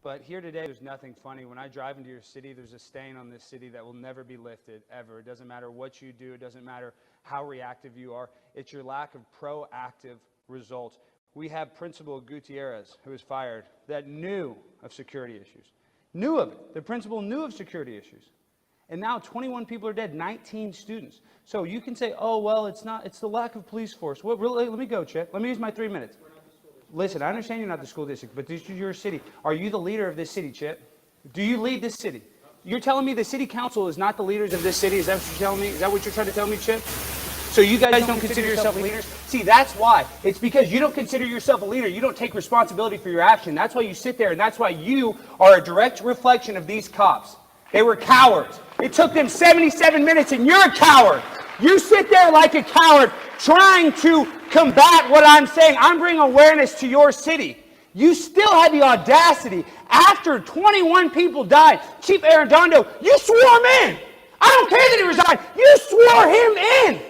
But here today, there's nothing funny. When I drive into your city, there's a stain on this city that will never be lifted, ever. It doesn't matter what you do. It doesn't matter how reactive you are. It's your lack of proactive results. We have Principal Gutierrez, who was fired, that knew of security issues. Knew of it. The principal knew of security issues. And now 21 people are dead, 19 students. So you can say, oh, well, it's the lack of police force. Well, really, let me go, Chip. Let me use my 3 minutes. Listen, I understand you're not the school district, but this is your city. Are you the leader of this city, Chip? Do you lead this city? You're telling me the city council is not the leaders of this city? Is that what you're telling me? Is that what you're trying to tell me, Chip? So you guys don't consider yourself leaders? See, that's why. It's because you don't consider yourself a leader. You don't take responsibility for your action. That's why you sit there, and that's why you are a direct reflection of these cops. They were cowards. It took them 77 minutes, and you're a coward. You sit there like a coward trying to combat what I'm saying. I'm bringing awareness to your city. You still had the audacity, after 21 people died, Chief Arredondo, you swore him in. I don't care that he resigned. You swore him in.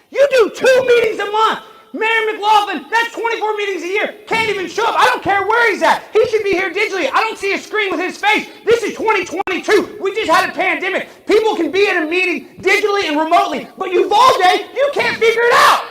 You do 2 meetings a month. Mayor McLaughlin, that's 24 meetings a year. Can't even show up. I don't care where he's at. He should be here digitally. I don't see a screen with his face. This is 2022. We just had a pandemic. People can be in a meeting digitally and remotely, but Uvalde, you can't figure it out.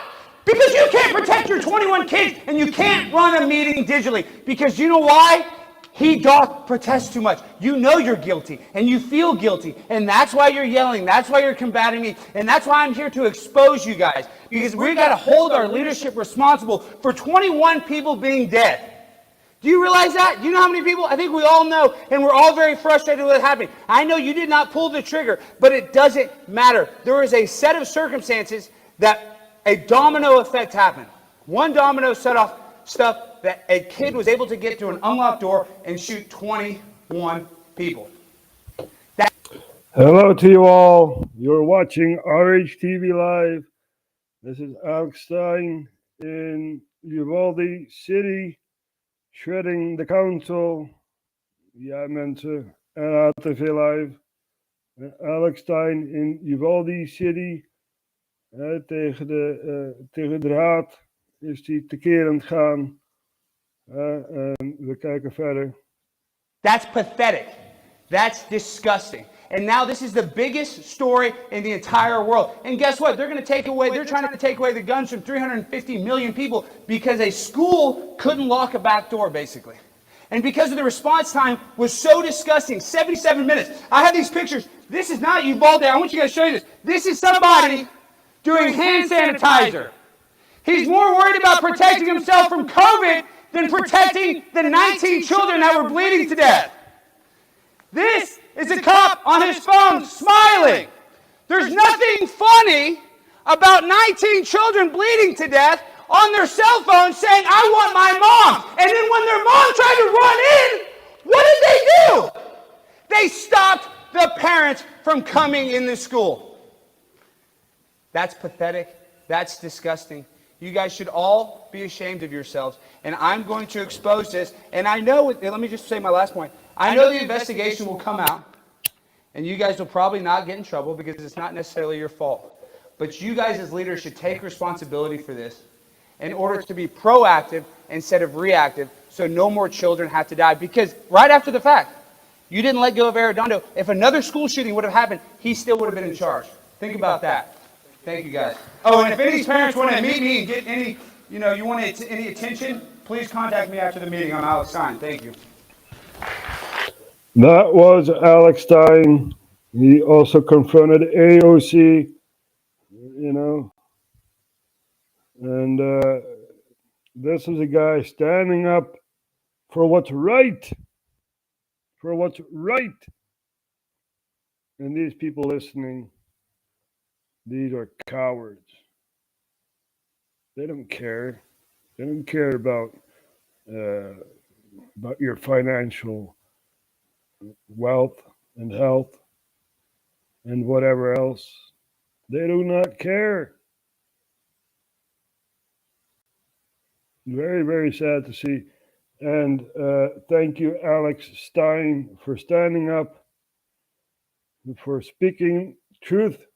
Because you can't protect your 21 kids, and you can't run a meeting digitally. Because you know why? He doth protest too much. You know you're guilty, and you feel guilty, and that's why you're yelling. That's why you're combating me, and that's why I'm here to expose you guys. Because we've got to hold our leadership responsible for 21 people being dead. Do you realize that? Do you know how many people? I think we all know, and we're all very frustrated with what's happening. I know you did not pull the trigger, but it doesn't matter. There is a set of circumstances that a domino effect happened. One domino set off stuff that a kid was able to get to an unlocked door and shoot 21 people. Hello to you all. You're watching RHTVLive. This is Alex Stein in Uvalde City, shredding the council. Ja, mensen, RHTVLive. Alex Stein in Uvalde City. Tegen de raad is hij tekeer aan het gaan. En we kijken verder. That's pathetic. That's disgusting. And now this is the biggest story in the entire world. And guess what? They're trying to take away the guns from 350 million people because a school couldn't lock a back door, basically. And because of the response time was so disgusting, 77 minutes. I have these pictures. This is not Uvalde. I want you guys to show you this. This is somebody doing hand sanitizer. He's more worried about protecting himself from COVID than protecting the 19 children that were bleeding to death. This is a cop on his phone smiling. There's nothing funny about 19 children bleeding to death on their cell phone saying, I want my mom. And then when their mom tried to run in, what did they do? They stopped the parents from coming in the school. That's pathetic. That's disgusting. You guys should all be ashamed of yourselves. And I'm going to expose this. And I know, let me just say my last point. I know the investigation will come out. And you guys will probably not get in trouble because it's not necessarily your fault. But you guys as leaders should take responsibility for this in order to be proactive instead of reactive so no more children have to die. Because right after the fact, you didn't let go of Arredondo. If another school shooting would have happened, he still would have been in charge. Think about that. Thank you, guys. Oh, and if any of these parents want to meet me and get any, you want any attention, please contact me after the meeting. I'm Alex Stein. Thank you. That was Alex Stein. He also confronted AOC, and this is a guy standing up for what's right. For what's right. And these people listening, these are cowards. They don't care. They don't care about your financial wealth and health and whatever else. They do not care. Very, very sad to see. And thank you, Alex Stein, for standing up, for speaking truth,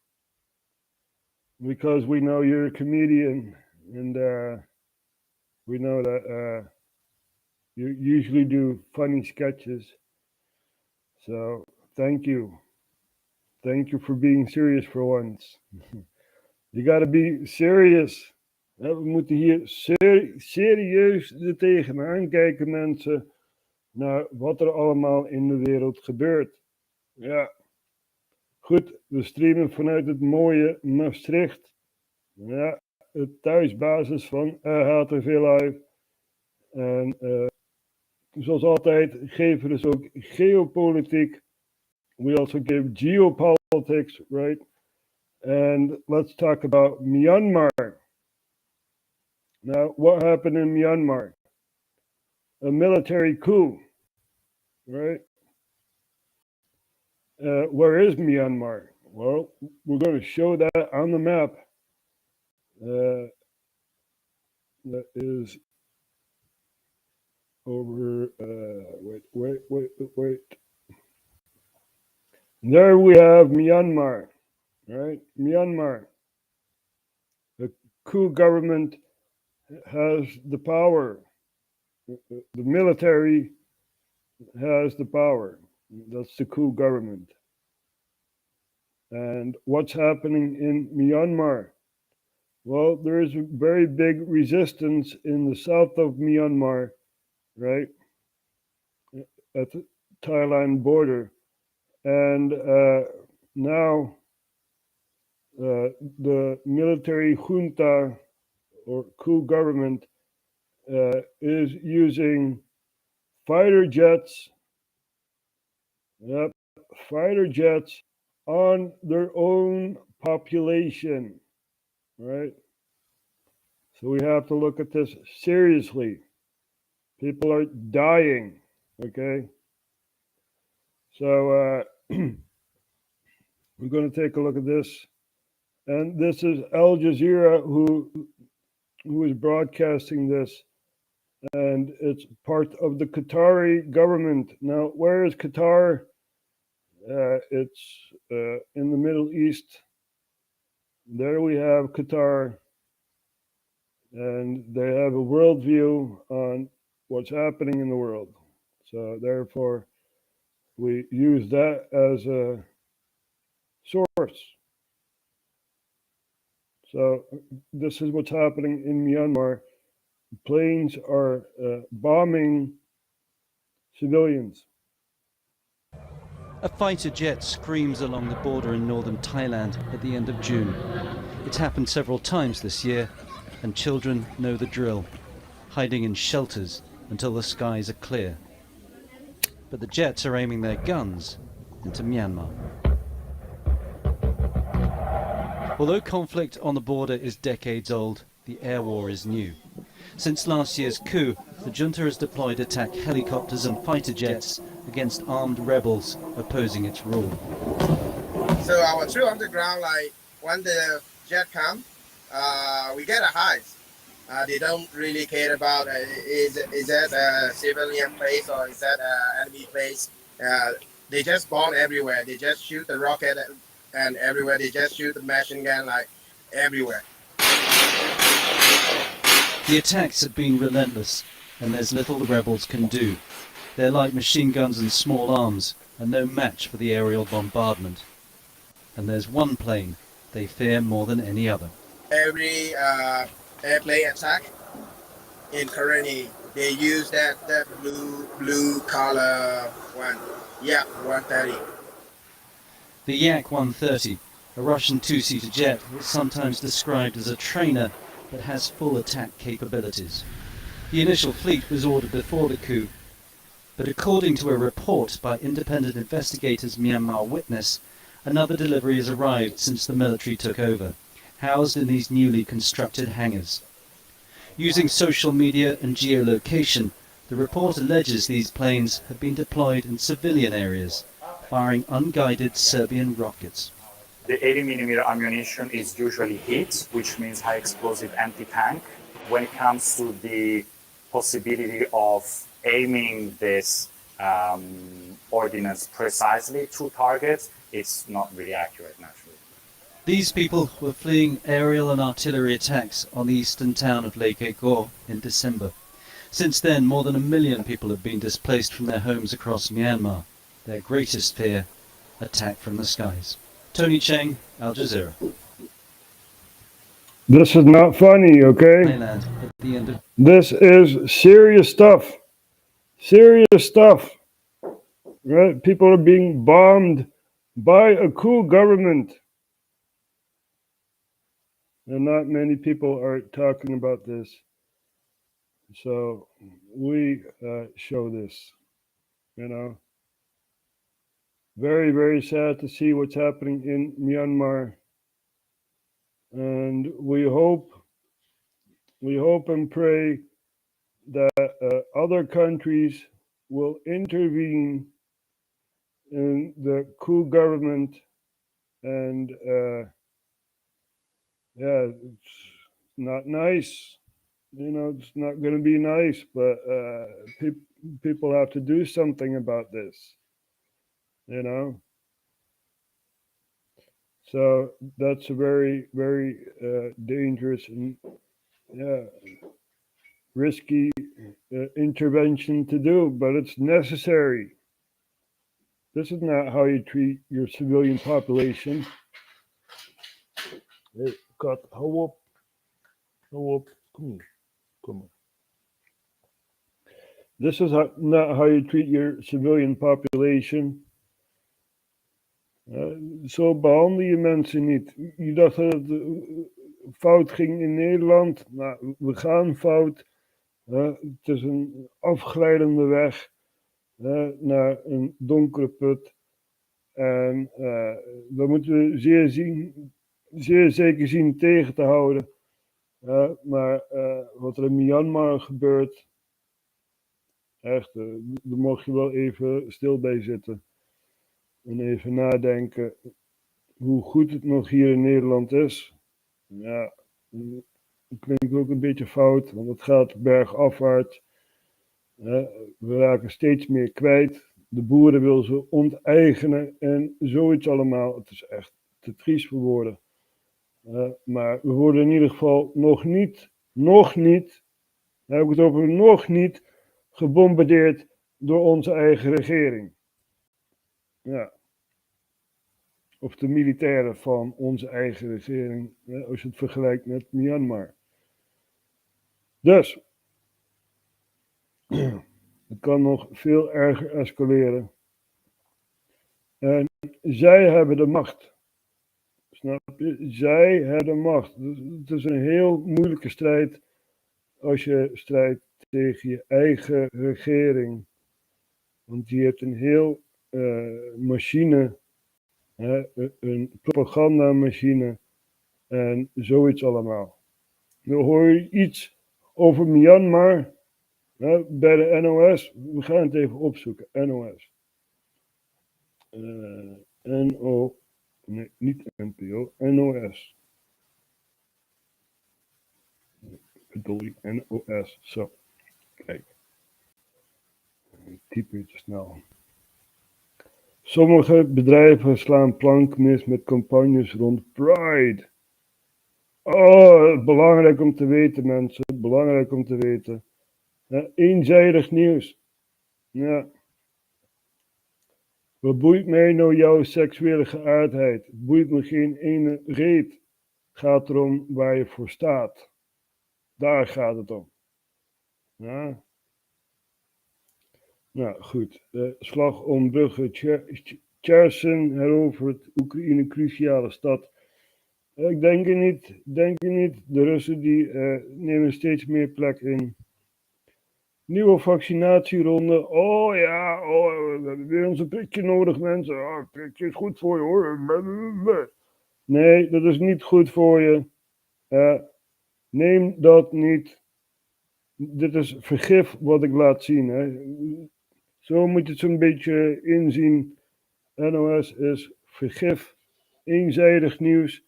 because we know you're a comedian, and we know that You usually do funny sketches. So thank you. Thank you for being serious for once. You gotta be serious. We moeten hier serieus er tegenaan kijken, mensen, naar wat er allemaal in de wereld gebeurt. Ja, goed, we streamen vanuit het mooie Maastricht. Ja, het thuisbasis van RHTVLive. En zoals altijd geven we dus ook geopolitiek. We also give geopolitics, right? And let's talk about Myanmar. Now, what happened in Myanmar? A military coup, right? Where is Myanmar? Well, we're going to show that on the map. That is over, wait. There we have Myanmar, right? Myanmar. The coup government has the power. The military has the power. That's the coup government. And what's happening in Myanmar? Well, there is a very big resistance in the south of Myanmar, right? At the Thailand border. And now the military junta or coup government is using fighter jets, fighter jets on their own population, right? So we have to look at this seriously. People are dying, okay? So we're going to take a look at this. And this is Al Jazeera who is broadcasting this. And it's part of the Qatari government. Now, where is Qatar? It's in the Middle East. There we have Qatar. And they have a worldview on what's happening in the world. So therefore, we use that as a source. So this is what's happening in Myanmar. Planes are bombing civilians. A fighter jet screams along the border in northern Thailand at the end of June. It's happened several times this year, and children know the drill, hiding in shelters until the skies are clear. But the jets are aiming their guns into Myanmar. Although conflict on the border is decades old, the air war is new. Since last year's coup, the junta has deployed attack helicopters and fighter jets against armed rebels opposing its rule. So our troops on the ground, like when the jet come, we get a hide. They don't really care about is that a civilian place or is that an enemy place. They just bomb everywhere. They just shoot the rocket and everywhere. They just shoot the machine gun like everywhere. The attacks have been relentless, and there's little the rebels can do. They're like machine guns and small arms, and no match for the aerial bombardment. And there's one plane they fear more than any other. Every airplane attack in Karenni, they use that blue color one. Yeah, 130. The Yak-130, a Russian two-seater jet, is sometimes described as a trainer that has full attack capabilities. The initial fleet was ordered before the coup, but according to a report by independent investigators Myanmar Witness, another delivery has arrived since the military took over, housed in these newly constructed hangars. Using social media and geolocation, the report alleges these planes have been deployed in civilian areas, firing unguided Serbian rockets. The 80mm ammunition is usually HEAT, which means high explosive anti-tank. When it comes to the possibility of aiming this ordnance precisely to targets, it's not really accurate, naturally. These people were fleeing aerial and artillery attacks on the eastern town of Lake Gore in December. Since then, more than 1 million people have been displaced from their homes across Myanmar. Their greatest fear, attack from the skies. Tony Cheng, Al Jazeera. This is not funny, okay? Thailand at the end of This is serious stuff. Serious stuff. Right? People are being bombed by a coup government. And not many people are talking about this. So we show this, you know. Very, very sad to see what's happening in Myanmar. And we hope and pray that other countries will intervene in the coup government. And yeah, it's not nice. You know, it's not going to be nice, but people have to do something about this, you know. So that's a very, very dangerous and risky intervention to do, but it's necessary. This is not how you treat your civilian population. Hey, kat, hou op. Hou op. Kom hier. Kom maar. This is not how you treat your civilian population. Zo behandel je mensen niet. Je dacht dat het fout ging in Nederland. Nou, we gaan fout. Het is een afglijdende weg naar een donkere put. En we moeten zeer zeker zien tegen te houden. Maar wat er in Myanmar gebeurt, echt, daar mag je wel even stil bij zitten. En even nadenken hoe goed het nog hier in Nederland is. Ja, dat klinkt ook een beetje fout, want het gaat bergafwaarts. We raken steeds meer kwijt. De boeren willen ze onteigenen en zoiets allemaal. Het is echt te triest voor woorden. Maar we worden in ieder geval nog niet, daar heb ik het over, nog niet gebombardeerd door onze eigen regering. Ja. Of de militairen van onze eigen regering, als je het vergelijkt met Myanmar. Dus, het kan nog veel erger escaleren. En zij hebben de macht. Snap je? Zij hebben de macht. Het is een heel moeilijke strijd als je strijdt tegen je eigen regering. Want die heeft een heel machine, een propagandamachine en zoiets allemaal. Dan hoor je iets over Myanmar bij de NOS. We gaan het even opzoeken. NOS. Nee, niet NPO. NOS. Bedoel je NOS. Zo. Kijk. Ik typ weer te snel. Sommige bedrijven slaan plank mis met campagnes rond Pride. Oh, belangrijk om te weten, mensen. Belangrijk om te weten. Eenzijdig nieuws. Ja. Wat boeit mij nou jouw seksuele geaardheid? Het boeit me geen ene reet. Het gaat erom waar je voor staat. Daar gaat het om. Ja. Nou goed, slag om Brugge, Cherson heroverd, Oekraïne cruciale stad. Ik denk het niet. De Russen die nemen steeds meer plek in. Nieuwe vaccinatieronde. Oh ja, we hebben weer onze prikje nodig, mensen. Het prikje is goed voor je, hoor. Nee, dat is niet goed voor je. Neem dat niet. Dit is vergif wat ik laat zien. Hè. Zo moet je het zo'n beetje inzien. NOS is vergif, eenzijdig nieuws.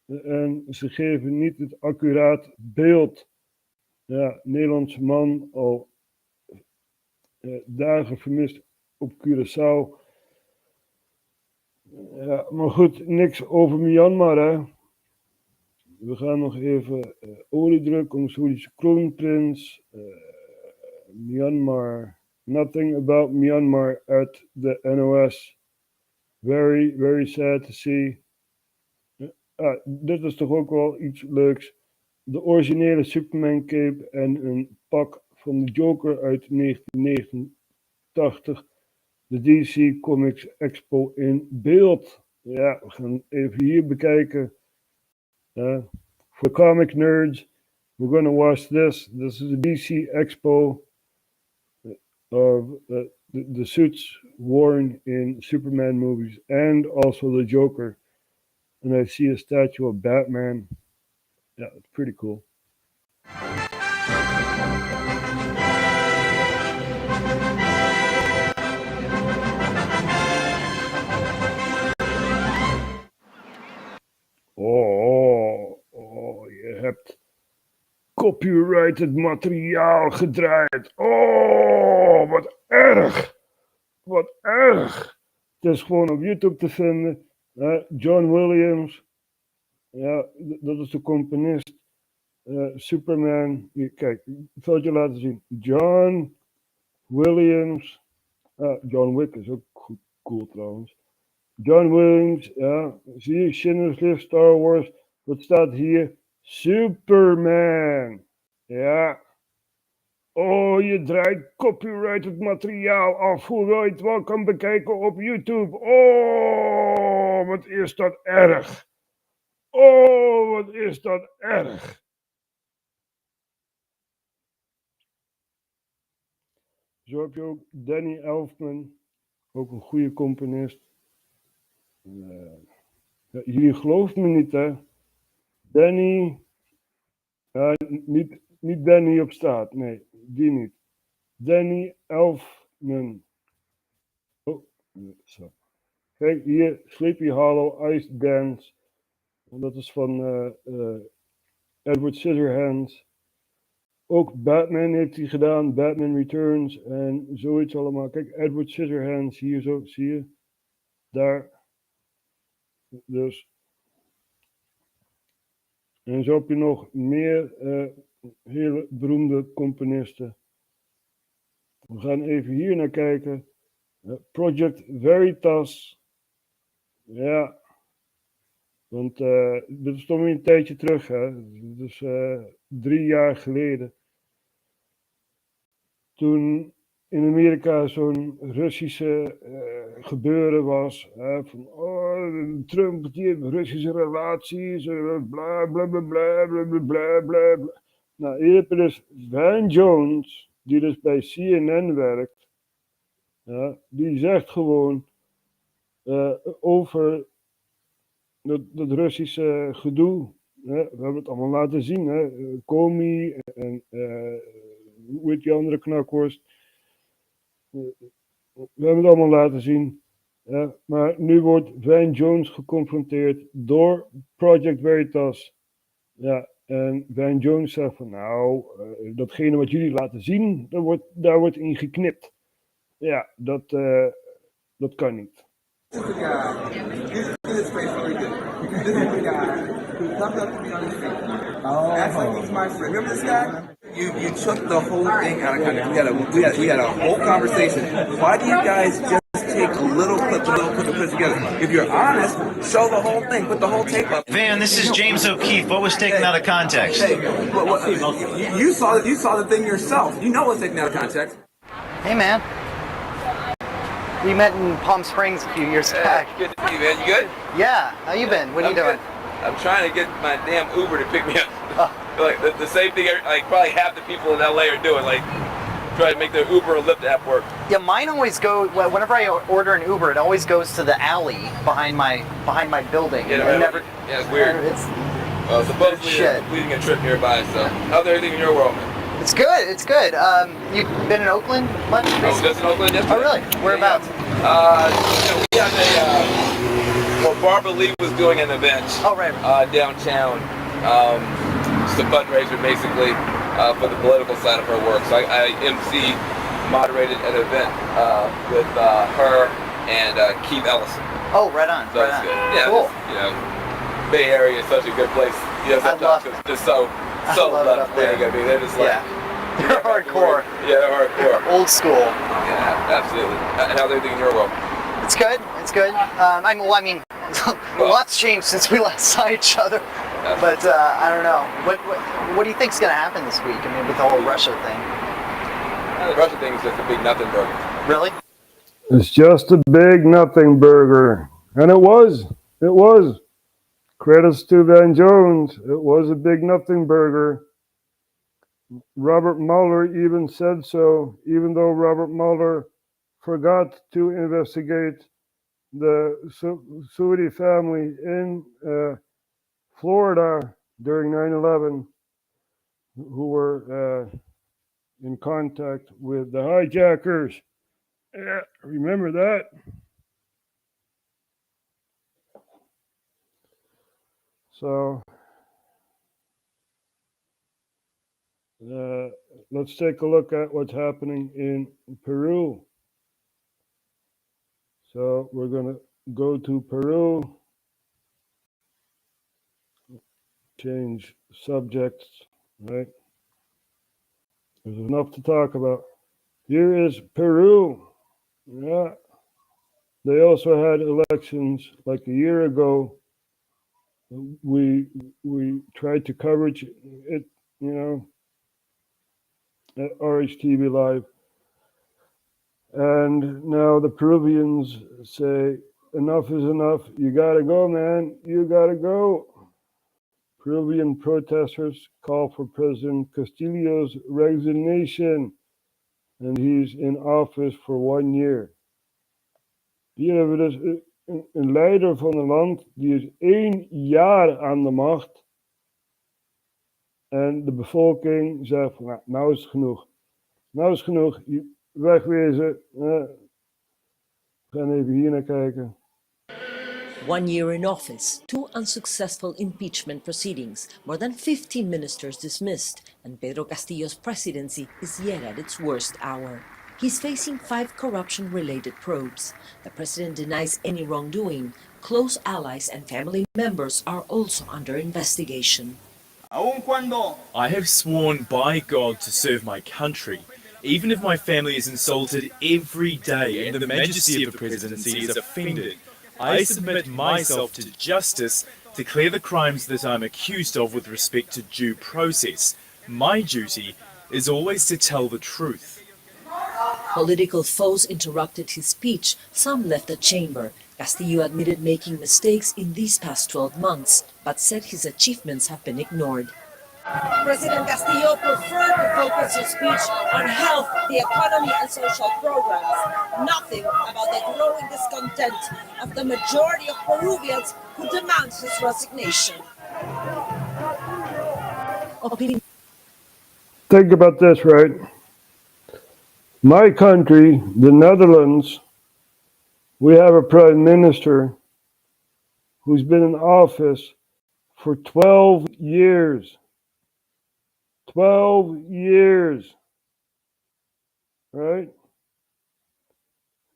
En ze geven niet het accuraat beeld. Ja, Nederlandse man al dagen vermist op Curaçao. Ja, maar goed, niks over Myanmar, hè. We gaan nog even oliedruk om de Saoedische kroonprins. Myanmar. Nothing about Myanmar at the NOS. Very, very sad to see. Dit is toch ook wel iets leuks. De originele Superman cape en een pak van de Joker uit 1989. De DC Comics Expo in beeld. Ja, we gaan even hier bekijken. For comic nerds, we're going to watch this. This is the DC Expo of the suits worn in Superman movies and also the Joker. And I see a statue of Batman. Yeah, it's pretty cool. Oh, je hebt copyrighted materiaal gedraaid. Oh, wat erg. Wat erg. Het is gewoon op YouTube te vinden. John Williams. Ja, dat is de componist. Superman. Hier, kijk, ik zal het je laten zien. John Williams. John Wick is ook goed, cool trouwens. John Williams, ja. Zie je, Schindler's List, Star Wars. Wat staat hier? Superman. Ja. Oh, je draait copyrighted materiaal af. Hoe je het wel kan bekijken op YouTube. Oh, wat is dat erg. Oh, wat is dat erg. Zo heb je ook Danny Elfman. Ook een goede componist. Jullie geloven me niet, hè? Danny. Niet Danny op straat. Nee, die niet. Danny Elfman. Oh, zo. Kijk hier, Sleepy Hollow, Ice Dance. Dat is van Edward Scissorhands. Ook Batman heeft hij gedaan, Batman Returns en zoiets allemaal. Kijk, Edward Scissorhands, hier zo, zie je. Daar. Dus. En zo heb je nog meer hele beroemde componisten. We gaan even hier naar kijken. Project Veritas. Ja. Want dit is toch weer een tijdje terug, hè. Dus 3 jaar geleden. Toen in Amerika zo'n Russische gebeuren was. Van, Trump die heeft Russische relaties. Bla bla bla bla bla bla bla bla. Nou, hier heb je dus Van Jones, die dus bij CNN werkt. Ja, die zegt gewoon over dat Russische gedoe. We hebben het allemaal laten zien. Comey en hoe heet die andere knakworst. We hebben het allemaal laten zien. Maar nu wordt Van Jones geconfronteerd door Project Veritas. Ja, en Van Jones zegt van datgene wat jullie laten zien, daar wordt in geknipt. Ja, dat kan niet. This is the guy. This is face really good. This is the guy who comes up to me on the street. Acts like he's my friend. Remember this guy? You took the whole thing out of context. We had a whole conversation. Why do you guys just take a little clip and put it together? If you're honest, show the whole thing. Put the whole tape up. Van, this is James O'Keefe. What was taken out of context? Hey, you saw the thing yourself. You know what's taken out of context. Hey, man. We met in Palm Springs a few years back. Good to see you, man. You good? Yeah. How you been? What are you doing? Good. I'm trying to get my damn Uber to pick me up. Like the same thing like probably half the people in LA are doing. Like try to make their Uber or Lyft app work. Yeah, mine always go. Whenever I order an Uber, it always goes to the alley behind my building. Yeah, it's weird. It's supposedly completing a trip nearby. So how's everything in your world, man? It's good. It's good. You've been in Oakland much? I was just in Oakland yesterday. Oh, really? Whereabouts? We had Barbara Lee was doing an event. Oh, right. Downtown. Just a fundraiser, basically, for the political side of her work. So I moderated an event with her and Keith Ellison. Oh, right on. So that's good. Yeah, cool. Bay Area is such a good place. I love it. Just so left where you're gonna be. They're just like They're hardcore. Yeah, they're hardcore. Old school. Yeah, absolutely. And how's everything in your world? It's good. It's good. I mean, lots changed since we last saw each other. But I don't know. What do you think's going to happen this week? I mean, with the whole Russia thing. The Russia thing is just a big nothing burger. Really? It's just a big nothing burger. And it was. It was. Credits to Van Jones. It was a big nothing burger. Robert Mueller even said so, even though Robert Mueller forgot to investigate the Saudi family in Florida during 9/11, who were in contact with the hijackers. Yeah, remember that? So let's take a look at what's happening in Peru. So we're going to go to Peru, change subjects, right? There's enough to talk about. Here is Peru. Yeah. They also had elections like a year ago. We tried to coverage it, at RHTVLive. And now the Peruvians say, enough is enough. You gotta go, man. You gotta go. Peruvian protesters call for President Castillo's resignation. And he's in office for 1 year. Hier hebben we dus een leider van een land die is 1 jaar aan de macht. En de bevolking zegt van, nou is het genoeg. Nou is het genoeg. Wegwezen. We gaan even hier naar kijken. 1 year in office, 2 unsuccessful impeachment proceedings, more than 15 ministers dismissed, and Pedro Castillo's presidency is yet at its worst hour. He's facing 5 corruption-related probes. The president denies any wrongdoing. Close allies and family members are also under investigation. I have sworn by God to serve my country, even if my family is insulted every day and the majesty of the presidency is offended. I submit myself to justice to clear the crimes that I'm accused of with respect to due process. My duty is always to tell the truth. Political foes interrupted his speech. Some left the chamber. Castillo admitted making mistakes in these past 12 months, but said his achievements have been ignored. President Castillo preferred to focus his speech on health, the economy and social programs. Nothing about the growing discontent of the majority of Peruvians who demand his resignation. Think about this, right? My country, the Netherlands, we have a prime minister who's been in office for 12 years. 12 years, right?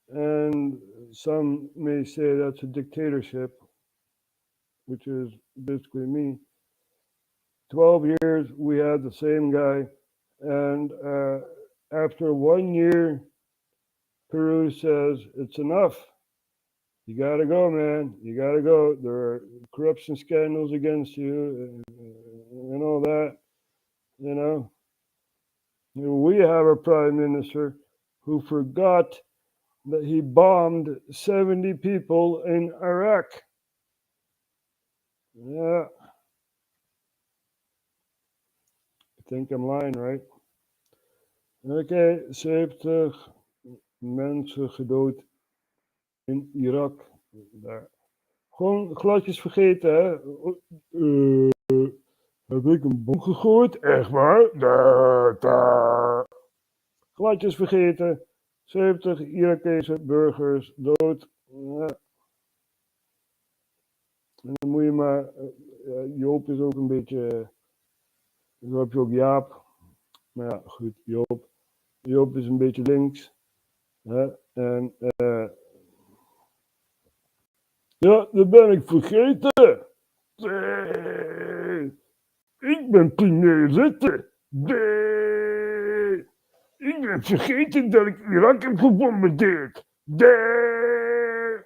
And some may say that's a dictatorship, which is basically me. 12 years, we had the same guy. And after 1 year, Peru says, it's enough. You gotta go, man. You gotta go. There are corruption scandals against you and all that. You know, we have a prime minister who forgot that he bombed 70 people in Iraq. Yeah. I think I'm lying, right? Okay, 70 mensen gedood in Irak. Daar. Gewoon gladjes vergeten, hè? Heb ik een bom gegooid? Echt waar? Gladjes vergeten. 70 Irakese burgers dood. Ja. En dan moet je maar... Joop is ook een beetje... Dan heb je ook Jaap. Maar ja, goed, Joop. Joop is een beetje links. Hè? En... ja, dat ben ik vergeten. Ik ben premier Rutte. Ik ben vergeten dat ik Irak heb gebombardeerd. De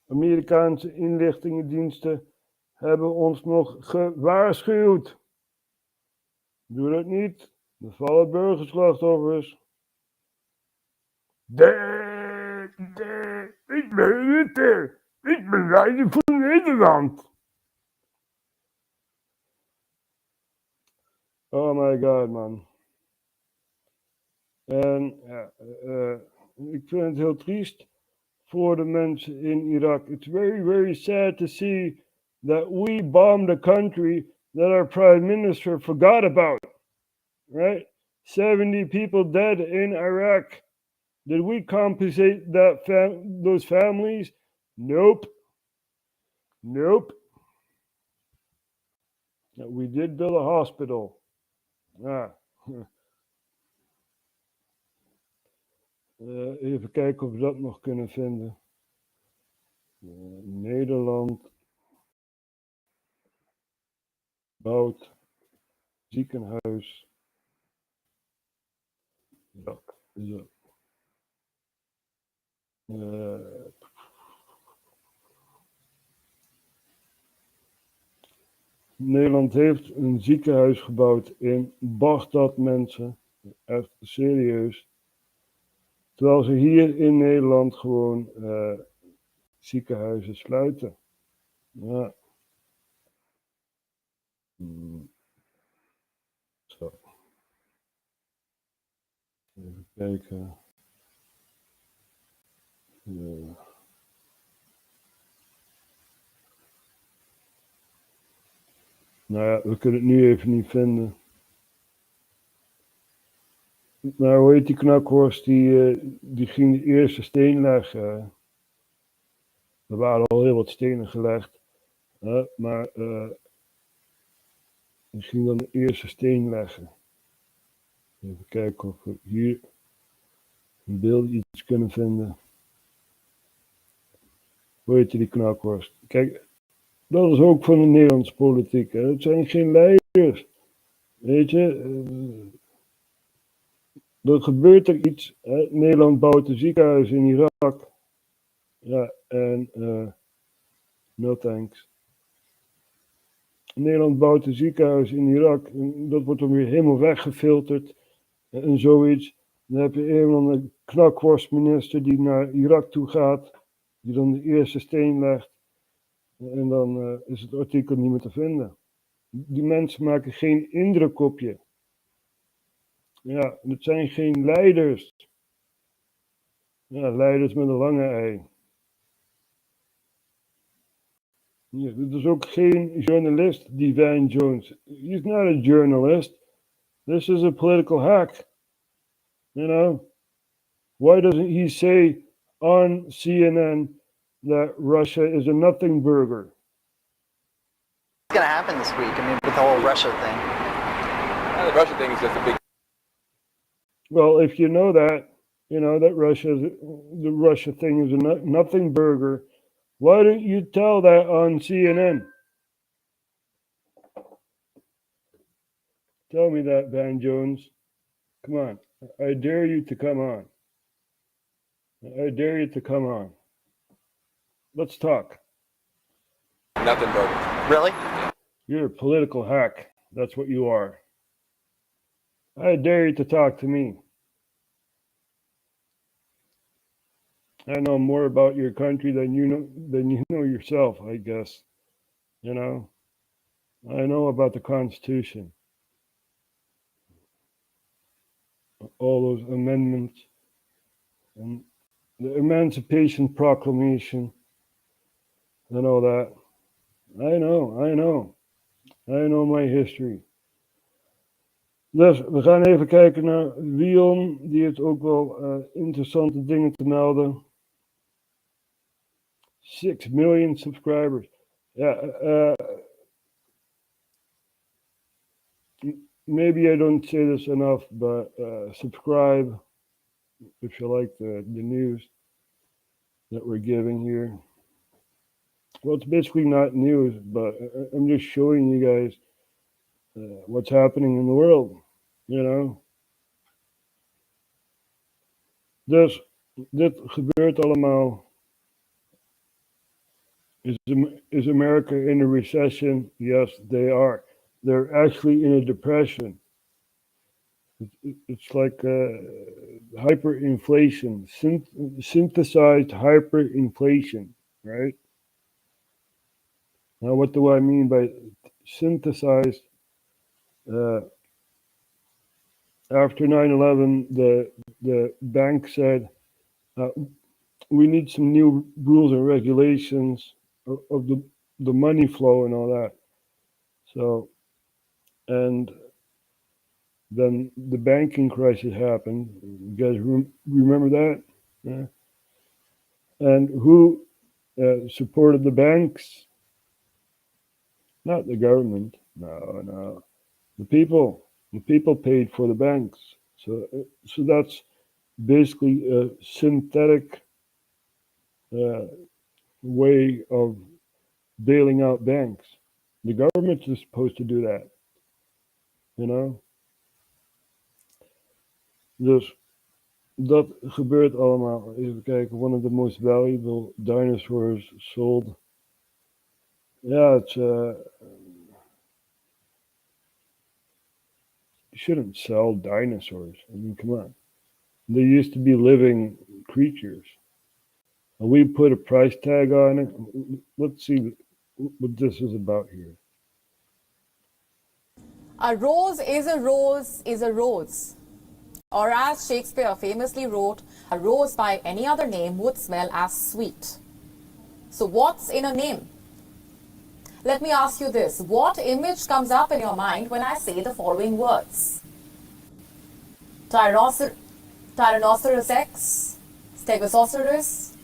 Amerikaanse inlichtingendiensten hebben ons nog gewaarschuwd. Doe dat niet, er vallen burgerslachtoffers. Ik ben Rutte. Ik ben leider van Nederland. Oh my god, man. En ja, ik vind het heel triest voor de mensen in Irak. It's very, very sad to see that we bombed a country that our prime minister forgot about. Right? 70 people dead in Iraq. Did we compensate those families? Nope. Nope. We did build a hospital. Even kijken of we dat nog kunnen vinden. Nederland bouwt ziekenhuis. Irak. Zo. Nederland heeft een ziekenhuis gebouwd in Bagdad, mensen. Echt serieus. Terwijl ze hier in Nederland gewoon ziekenhuizen sluiten. Ja. Zo. Even kijken. Nou ja, we kunnen het nu even niet vinden. Maar hoe heet die knakhorst? Die ging de eerste steen leggen. Er waren al heel wat stenen gelegd. Maar die ging dan de eerste steen leggen. Even kijken of we hier een beeld iets kunnen vinden. Hoe heet die knakhorst? Kijk, dat is ook van de Nederlandse politiek. Hè? Het zijn geen leiders. Weet je, er gebeurt er iets. Hè? Nederland bouwt een ziekenhuis in Irak. Ja, en no thanks. Nederland bouwt een ziekenhuis in Irak. En dat wordt dan weer helemaal weggefilterd. En zoiets. Dan heb je een knakworstminister die naar Irak toe gaat. Die dan de eerste steen legt. En dan is het artikel niet meer te vinden. Die mensen maken geen indruk op je. Ja, het zijn geen leiders. Ja, leiders met een lange ei. Ja, dit is ook geen journalist, die Van Jones. He's not a journalist. This is a political hack. You know? Why doesn't he say on CNN that Russia is a nothing burger? What's going to happen this week? I mean, with the whole Russia thing. The Russia thing is just a big. Well, if you know that the Russia thing is a nothing burger, why don't you tell that on CNN? Tell me that, Van Jones. Come on. I dare you to come on. I dare you to come on. Let's talk. Nothing burger. Really? You're a political hack. That's what you are. I dare you to talk to me. I know more about your country than you know yourself, I guess. You know? I know about the Constitution. All those amendments and the Emancipation Proclamation and all that. I know my history. Dus we gaan even kijken naar Wion. Die heeft ook wel interessante dingen te melden. 6 million subscribers. Yeah, maybe I don't say this enough, but subscribe if you like the news that we're giving here. Well, it's basically not news, but I'm just showing you guys what's happening in the world, you know. Dus dit gebeurt allemaal. Is America in a recession? Yes, they are. They're actually in a depression. It's like hyperinflation, synthesized hyperinflation, right? Now, what do I mean by synthesized? After 9/11, the bank said, we need some new rules and regulations of the money flow and all that. So, and then the banking crisis happened. You guys remember that? Yeah. And who supported the banks? Not the government. No. The people. The people paid for the banks. So that's basically a synthetic way of bailing out banks. The government is supposed to do that, you know. Dus dat gebeurt allemaal. Even kijken, one of the most valuable dinosaurs sold. Yeah, it's you shouldn't sell dinosaurs. I mean, come on. They used to be living creatures. And we put a price tag on it. Let's see what this is about here. A rose is a rose is a rose. Or as Shakespeare famously wrote, a rose by any other name would smell as sweet. So what's in a name? Let me ask you this. What image comes up in your mind when I say the following words? Tyrannosaurus Rex, Stegosaurus,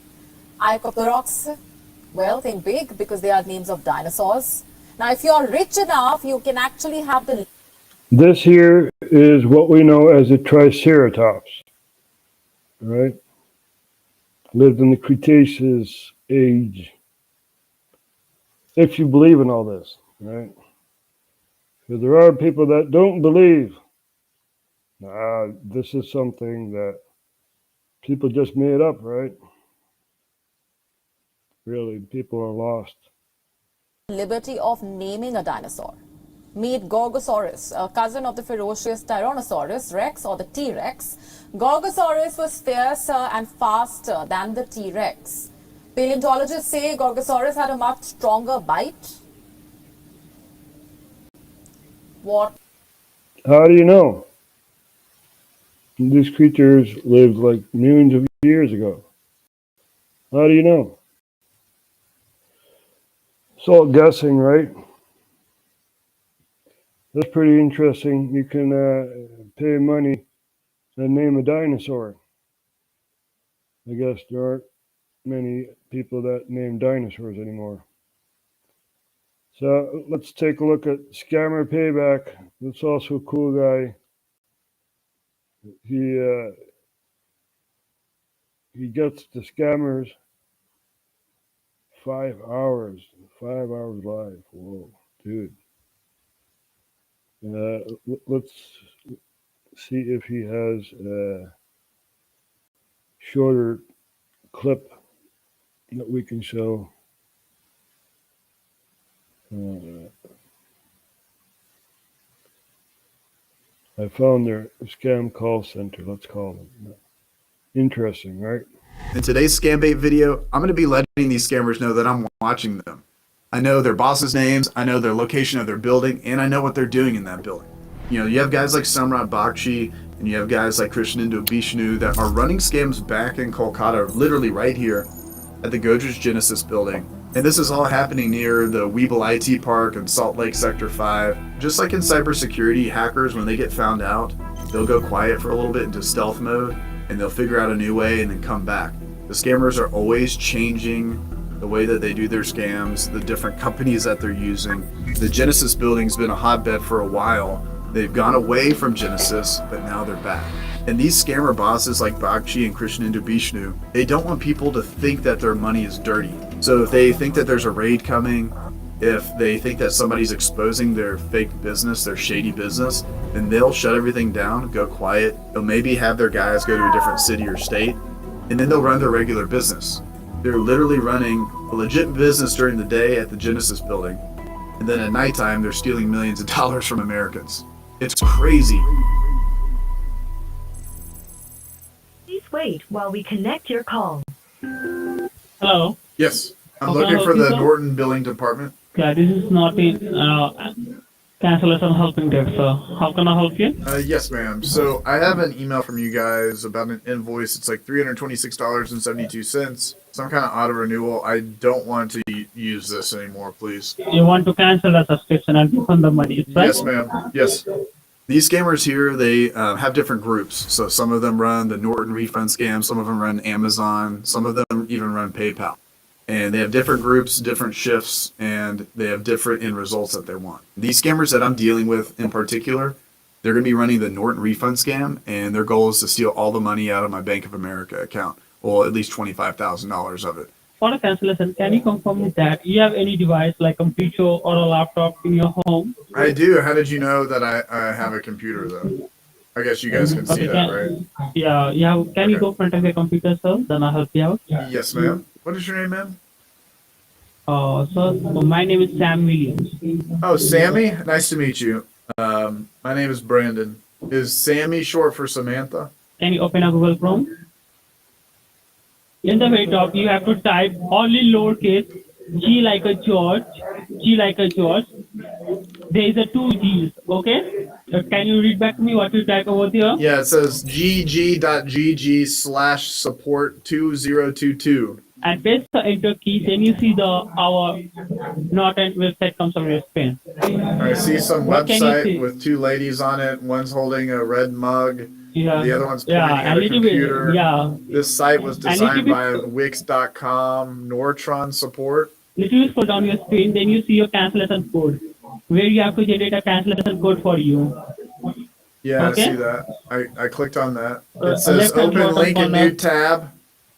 Icopterox. Well, think big because they are names of dinosaurs. Now, if you are rich enough, you can actually have the... This here is what we know as a Triceratops, right? Lived in the Cretaceous age. If you believe in all this, right? Because there are people that don't believe. This is something that people just made up, right? Really, people are lost. liberty of naming a dinosaur. Meet Gorgosaurus, a cousin of the ferocious Tyrannosaurus Rex or the T-Rex. Gorgosaurus was fiercer and faster than the T-Rex. Paleontologists say Gorgosaurus had a much stronger bite. What? How do you know? These creatures lived like millions of years ago. How do you know? It's all guessing, right? That's pretty interesting. You can pay money and name a dinosaur. I guess there aren't many people that name dinosaurs anymore. So let's take a look at Scammer Payback. That's also a cool guy. He gets the scammers 5 hours live. Whoa, dude. Let's see if he has a shorter clip that we can show. I found their scam call center, let's call it. Interesting, right? In today's scam bait video, I'm going to be letting these scammers know that I'm watching them. I know their bosses' names, I know their location of their building, and I know what they're doing in that building. You know, you have guys like Samrat Bakshi, and you have guys like Krishnendu Bishnu that are running scams back in Kolkata, literally right here at the Godrej Genesis building. And this is all happening near the Weeble IT Park and Salt Lake Sector 5. Just like in cybersecurity, hackers, when they get found out, they'll go quiet for a little bit into stealth mode, and they'll figure out a new way and then come back. The scammers are always changing the way that they do their scams, the different companies that they're using. The Genesis building's been a hotbed for a while. They've gone away from Genesis, but now they're back. And these scammer bosses like Bakshi and Krishnendu Bishnu, they don't want people to think that their money is dirty. So if they think that there's a raid coming, if they think that somebody's exposing their fake business, their shady business, then they'll shut everything down, go quiet. They'll maybe have their guys go to a different city or state, and then they'll run their regular business. They're literally running a legit business during the day at the Genesis building, and then at nighttime, they're stealing millions of dollars from Americans. It's crazy. Please wait while we connect your call. Hello. Yes, I'm How can I looking help for you, the sir? Norton billing department. Yeah, this is not in cancellation helping desk, sir. How can I help you? Yes, ma'am. So I have an email from you guys about an invoice. It's like $326.72. Some kind of auto renewal. I don't want to use this anymore, please. You want to cancel the subscription and refund the money, right? Yes, ma'am. Yes. These scammers here, they have different groups. So some of them run the Norton refund scam. Some of them run Amazon. Some of them even run PayPal. And they have different groups, different shifts, and they have different end results that they want. These scammers that I'm dealing with in particular, they're going to be running the Norton refund scam, and their goal is to steal all the money out of my Bank of America account. Well, at least $25,000 of it. For a cancellation, can you confirm that you have any device like computer or a laptop in your home? I do. How did you know that I have a computer, though? I guess you guys can see that, right? Yeah, yeah. Can you go front of your computer, sir? Then I'll help you out. Yes, ma'am. What is your name, ma'am? So my name is Sam Williams. Oh, Sammy? Nice to meet you. My name is Brandon. Is Sammy short for Samantha? Can you open a Google Chrome? In the very top, you have to type only lowercase G like a George, G like a George. There is a 2 G's, okay? Can you read back to me what you type over there? Yeah, it says gg.gg/support2022. And press the enter key, then you see our Norton website comes on your screen. I see some What can you website see? with 2 ladies on it. One's holding a red mug. Yeah. The other one's pointing Yeah, at a a little bit, computer. yeah. This site was A little designed bit- by Wix.com, Nortron support. Little bit scroll down your screen, then you see your cancellation code, where you have to generate a cancellation code for you. Yeah, Okay. I see that. I clicked on that. Uh, It says left-hand open bottom link in corner. new tab,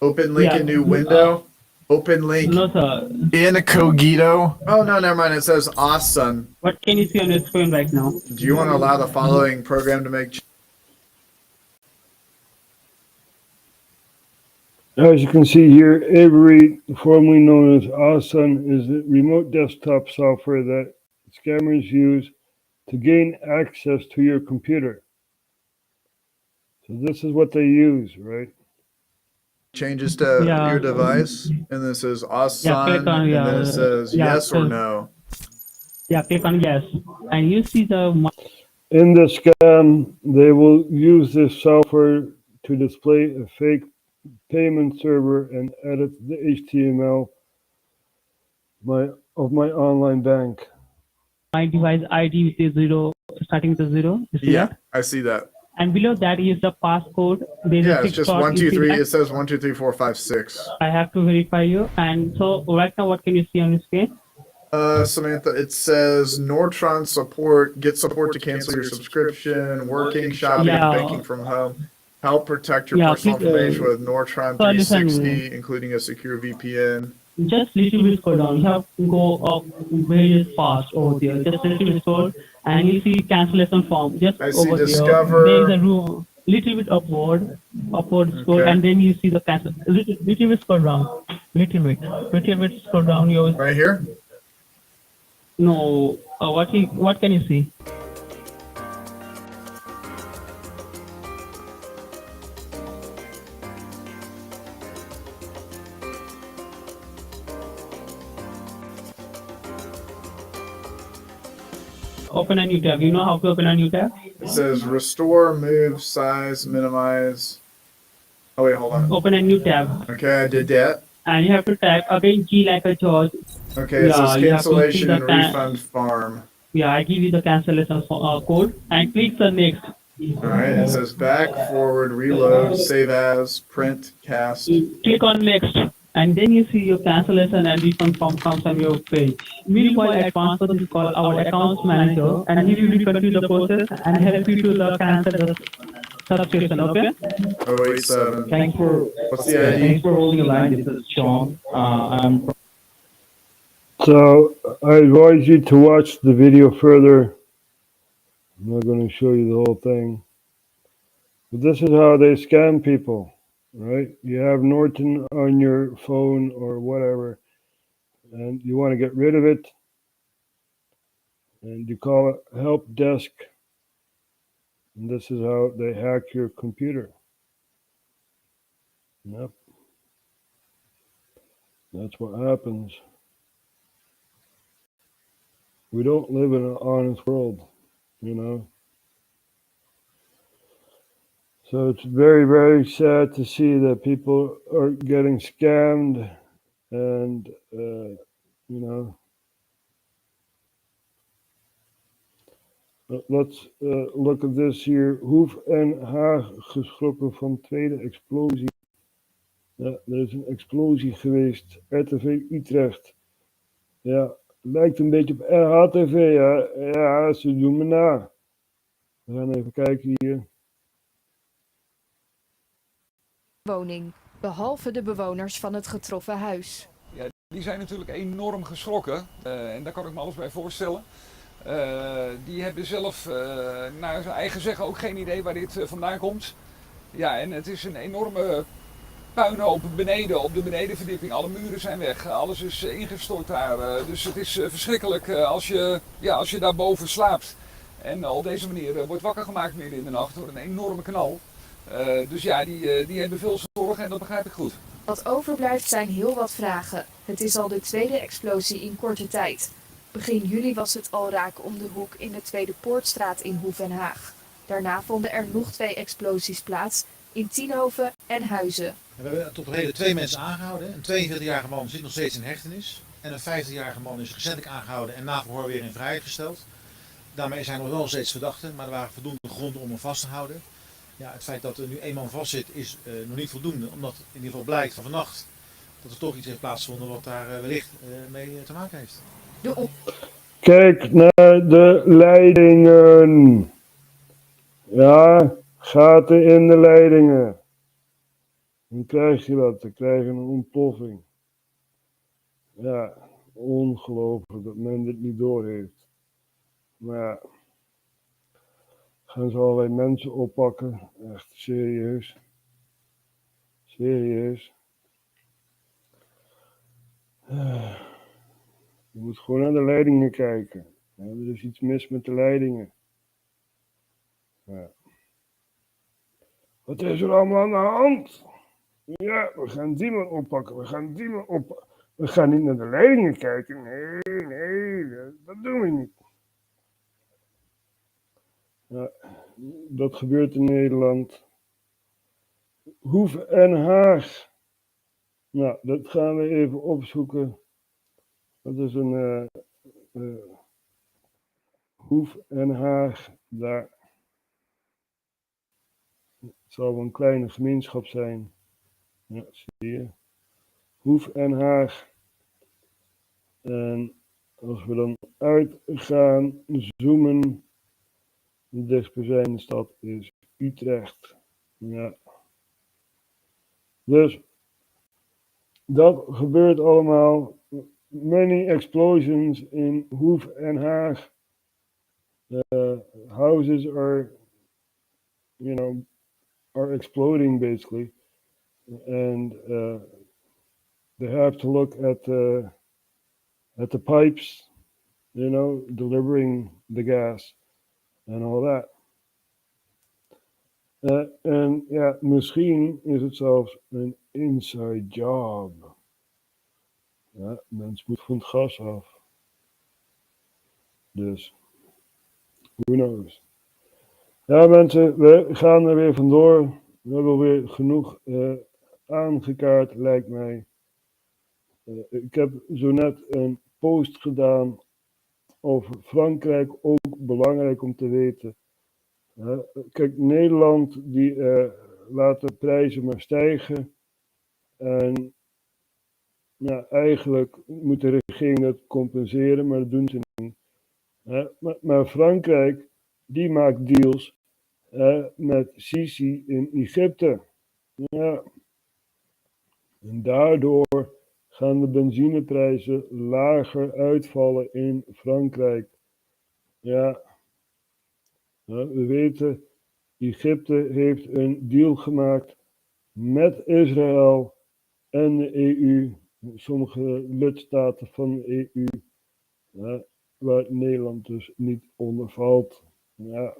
open link Yeah. in new window, open link No, sir. incognito. Oh, no, never mind. It says awesome. What can you see on your screen right now? Do you want to allow the following program to make As you can see here, Avery, formerly known as Awesome, is the remote desktop software that scammers use to gain access to your computer. So this is what they use, right? changes to Yeah. your device? And then it says awesome, click on, and then yeah, it says yeah, yes or so- no. Yeah, click on yes. And you see the In the scam, they will use this software to display a fake payment server and edit the HTML of my online bank. my device ID, which is 0, starting with a 0. You see Yeah, that? I see that. And below that is the passcode. There's Yeah, a it's 6 just dot, 1, you 2, see 3. that? It says 1, 2, 3, 4, 5, 6. I have to verify you. And so right now, what can you see on your screen? Samantha, it says Nortron support, get support to cancel your subscription, working, shopping, Yeah. and banking from home. Help protect your Yeah, personal please, information with Nortron so listen. 360, including a secure VPN. Just little bit scroll down. You have to go up very fast over there. Just a little bit scroll, and you see cancellation form. Just I see over discover. there. There is a room. Little bit upward scroll, Okay. and then you see the cancel. Little bit scroll down. Little bit scroll down. Your Right here? no. What can you see? Open a new tab. You know how to open a new tab? It says restore, move, size, minimize. Oh, wait, hold on. Open a new tab, Okay, I did that. and you have to type again G like a George. Okay, it Yeah, says you have to cancellation see the and refund farm. Yeah, I give you the cancellation code and click the next. All right, it says back, forward, reload, save as, print, cast. Click on next, and then you see your cancellation and refund form comes on your page. Meanwhile, I transfer this call our accounts manager, and he will continue the process and help you to cancel the subscription. Okay? 087. Thanks for What's the ID? holding the line. This is Sean. I'm So I advise you to watch the video further. I'm not going to show you the whole thing. But this is how they scam people, right? You have Norton on your phone or whatever, and you want to get rid of it, and you call it help desk, and this is how they hack your computer. Yep. That's what happens. We don't live in an honest world, you know. So it's very, very sad to see that people are getting scammed and, you know. Let's look at this here. Hoef en Haag geschrokken van tweede explosie. Ja, er is een explosie geweest. RTV Utrecht. Ja, lijkt een beetje op RHTV. Ja, ja, ze doen me na. We gaan even kijken hier. Woning, behalve de bewoners van het getroffen huis. Ja, die zijn natuurlijk enorm geschrokken en daar kan ik me alles bij voorstellen. Die hebben zelf naar zijn eigen zeggen ook geen idee waar dit vandaan komt. Ja, en het is een enorme puinhoop beneden, op de benedenverdieping. Alle muren zijn weg, alles is ingestort daar. Dus het is verschrikkelijk als je daarboven slaapt. En op deze manier wordt wakker gemaakt midden in de nacht door een enorme knal. Dus ja, die hebben veel zorgen en dat begrijp ik goed. Wat overblijft zijn heel wat vragen. Het is al de tweede explosie in korte tijd. Begin juli was het al raak om de hoek in de Tweede Poortstraat in Hoef en Haag. Daarna vonden er nog 2 explosies plaats in Tienhoven en Huizen. We hebben tot op heden 2 mensen aangehouden. Een 42-jarige man zit nog steeds in hechtenis. En een 50-jarige man is recentelijk aangehouden en na verhoor weer in vrijheid gesteld. Daarmee zijn er wel steeds verdachten, maar er waren voldoende gronden om hem vast te houden. Ja, het feit dat er nu 1 man vast zit is nog niet voldoende, omdat in ieder geval blijkt van vannacht dat er toch iets heeft plaatsgevonden wat daar wellicht mee te maken heeft. Kijk naar de leidingen. Ja, gaten in de leidingen. Dan krijg je dat, dan krijg je een ontploffing. Ja, ongelooflijk dat men dit niet doorheeft. Maar ja, gaan ze allerlei mensen oppakken. Echt serieus. Serieus. Je moet gewoon naar de leidingen kijken. Ja, er is iets mis met de leidingen. Ja. Wat is er allemaal aan de hand? Ja, we gaan die man oppakken. We gaan die man oppakken. We gaan niet naar de leidingen kijken. Nee, dat doen we niet. Ja, dat gebeurt in Nederland. Hoef en Haag. Nou, dat gaan we even opzoeken. Dat is een Hoef en Haag. Daar. Het zal wel een kleine gemeenschap zijn. Ja, zie je. Hoef en Haag. En als we dan uit gaan zoomen. De dichtstbijzijnde stad is Utrecht. Ja. Dus dat gebeurt allemaal. Many explosions in Hoef en Haag. Houses are, are exploding basically, and they have to look at the pipes, delivering the gas and all that. En ja, misschien is het zelfs een inside job. Ja, mensen moeten van het gas af. Dus, who knows. Ja mensen, we gaan er weer vandoor. We hebben weer genoeg aangekaart, lijkt mij. Ik heb zo net een post gedaan over Frankrijk, ook belangrijk om te weten. Kijk, Nederland die laat de prijzen maar stijgen. En ja, eigenlijk moet de regering dat compenseren, maar dat doen ze niet. Maar Frankrijk, die maakt deals met Sisi in Egypte. Ja. En daardoor gaan de benzineprijzen lager uitvallen in Frankrijk. Ja, we weten, Egypte heeft een deal gemaakt met Israël en de EU, sommige lidstaten van de EU, waar Nederland dus niet onder valt. Ja.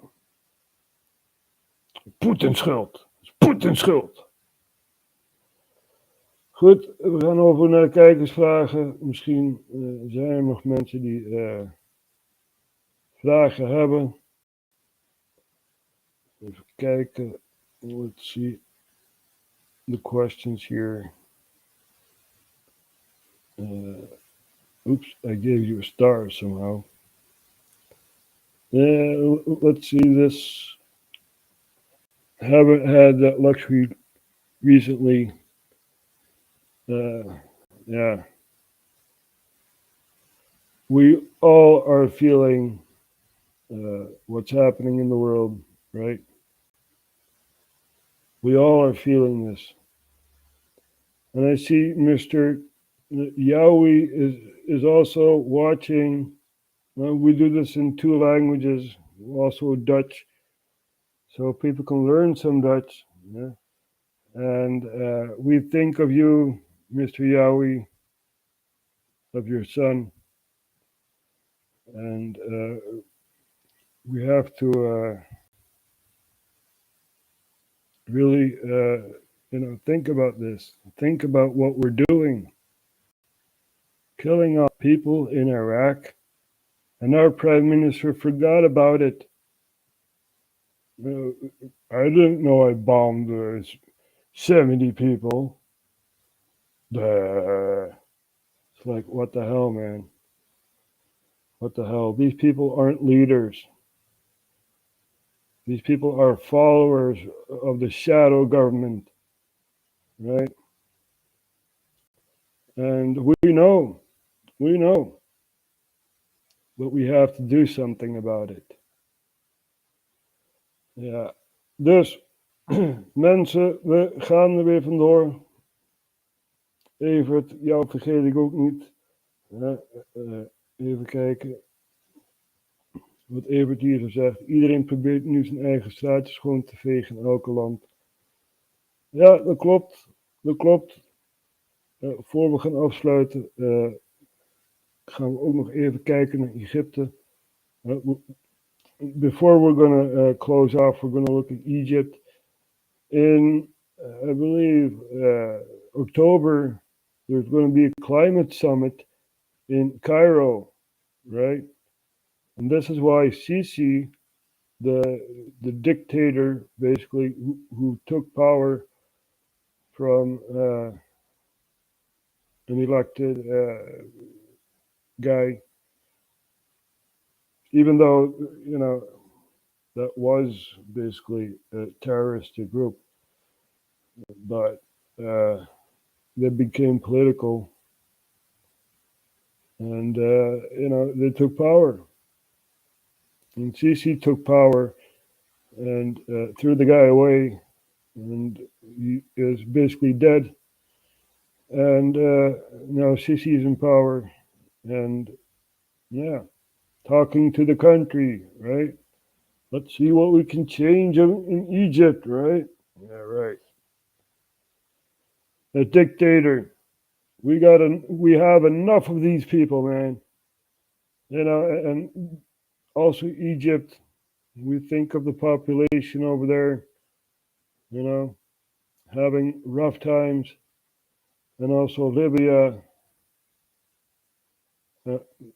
Poetin schuld. Poetin schuld. Goed, we gaan over naar de kijkersvragen. Misschien zijn er nog mensen die vragen hebben. Even kijken. Let's see the questions here. Oops, I gave you a star somehow. Let's see this. Haven't had that luxury recently. Yeah. We all are feeling what's happening in the world, right? We all are feeling this. And I see Mr. Yowie is also watching. We do this in 2 languages, also Dutch, so people can learn some Dutch. Yeah? And we think of you, Mr. Yowie, of your son. And we have to really, think about this. Think about what we're doing. Killing off people in Iraq. And our Prime Minister forgot about it. I didn't know I bombed 70 people. It's like, what the hell, man? What the hell? These people aren't leaders. These people are followers of the shadow government, right? And we know, but we have to do something about it. Ja, dus mensen, we gaan er weer vandoor. Evert, jou vergeet ik ook niet. Even kijken wat Evert hier zo zegt. Iedereen probeert nu zijn eigen straatje schoon te vegen in elke land. Ja, dat klopt. Dat klopt. Voor we gaan afsluiten, gaan we ook nog even kijken naar Egypte. Before we're going to close off, we're going to look at Egypt. In, I believe, October, there's going to be a climate summit in Cairo, right? And this is why Sisi, the dictator, basically, who took power from an elected guy, even though, that was basically a terroristic group, but they became political, and, they took power. And Sisi took power and threw the guy away, and he is basically dead. And now Sisi is in power, and yeah, talking to the country, right? Let's see what we can change in Egypt, right? Yeah, right. A dictator. We have enough of these people, man. And also Egypt. We think of the population over there, having rough times. And also Libya.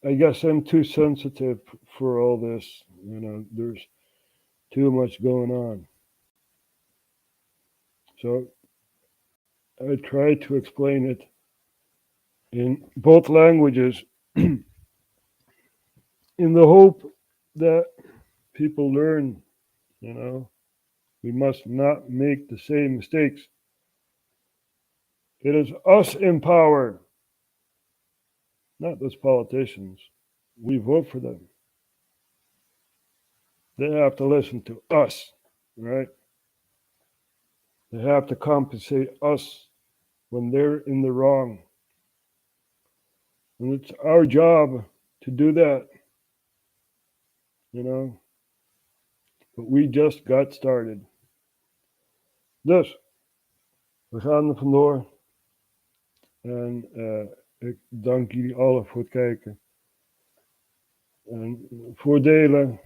I guess I'm too sensitive for all this. There's too much going on. So I try to explain it in both languages in the hope that people learn, we must not make the same mistakes. It is us in power, not those politicians. We vote for them. They have to listen to us, right? They have to compensate us when they're in the wrong. And it's our job to do that, you know. But we just got started. Dus, we gaan er vandoor. En ik dank jullie allen voor het kijken. En voor delen.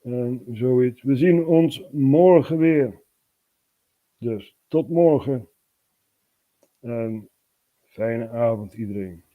En zoiets. We zien ons morgen weer. Dus tot morgen. En fijne avond iedereen.